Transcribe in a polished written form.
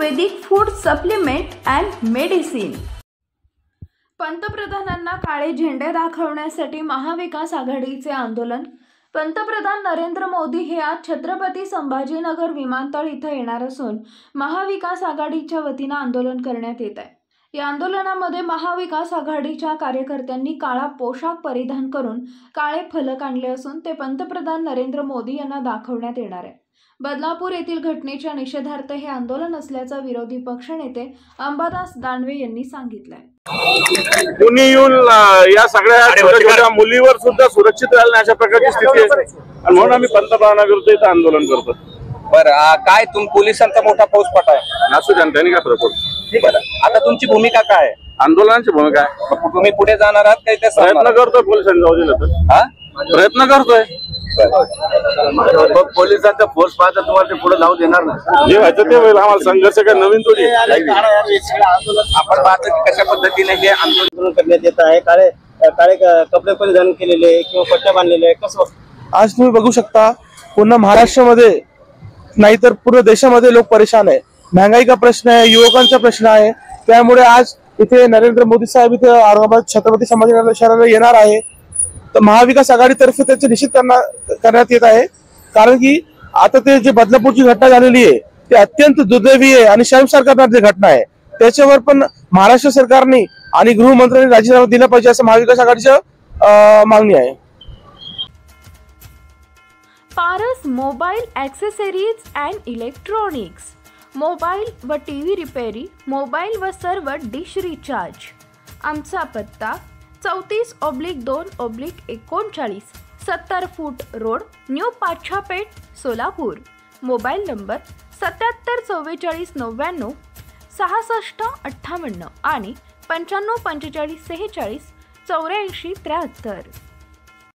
Ayurvedic food supplement and medicine. पंतप्रधानांना काळे झेंडे दाखवण्यासाठी महाविकास आघाडीचे आंदोलन। पंतप्रधान नरेंद्र मोदी हे आज छत्रपती संभाजीनगर विमानतळ इथं येणार असून महाविकास आघाडीच्या वतीनं आंदोलन करण्यात येत आहे। या आंदोलनामध्ये महाविकास आघाडीच्या कार्यकर्त्यांनी काळा पोशाख परिधान करून काळे फलक आणले असून ते पंतप्रधान नरेंद्र मोदी यांना दाखवण्यात येणार आहे। बदलापूर येथील घटनेच्या निषेधार्थ हे आंदोलन असल्याचं विरोधी पक्षनेते अंबादास दानवे यांनी सांगितलंय। कुणी येऊन या सगळ्या छोट्या मुलीवर सुद्धा सुरक्षित राहायला अशा प्रकारची स्थिती आहे आणि म्हणून आम्ही पंतप्रधानाविरुद्ध इथं आंदोलन करतो। बरं, काय पोलिसांचा मोठा फौजफाटा आहे, असू जनतेने काय फरक पडतो। बरं, आता तुमची भूमिका काय आहे? आंदोलनाची भूमिका आहे, तुम्ही पुढे जाणार आहात काही? प्रयत्न करतोय पोलिसांनी जाऊ दिलं तर प्रयत्न करतोय। पोलिसांचा फोर्स पाहता तुम्हाला ते पुढे जाऊ देणार नाही, जे व्हायचं ते होईल। आम्हाला संघर्ष काय नवीन थोडी। आपण पाहतो की कशा पद्धतीने हे आंदोलन करण्यात येत आहे। काळे काळे कपडे परिधान केलेले किंवा पट्ट्या बांधलेले कसं आज तुम्ही बघू शकता, पूर्ण महाराष्ट्रामध्ये नाही तर पूर्ण देशामध्ये लोक परेशान आहे। महंगाई का प्रश्न आहे, युवकांचा प्रश्न आहे। त्यामुळे आज इथे नरेंद्र मोदी साहेब इथे औरंगाबाद छत्रपती संभाजीनगर शहराला येणार आहे। तर महाविकास आघाडीतर्फे त्याचे निश्चित करण्यात येत आहे, कारण की आता ते जे बदलापूरची घटना झालेली आहे ते अत्यंत दुर्दैवी आहे आणि शर्मसार करणारी घटना आहे। त्याच्यावर पण महाराष्ट्र सरकारने आणि गृहमंत्र्यांनी राजीनामा दिला पाहिजे असं महाविकास आघाडीचं मागणी आहे। Paras mobile accessories and electronics, mobile व टीव्ही रिपेरी, मोबाईल व सर्व डिश रिचार्ज। आमचा पत्ता 34/2/39 70 फूट road, new Pachhapeth, Solapur. Mobile number 77 44 99 66 58 आणि 95 45 46 84 73।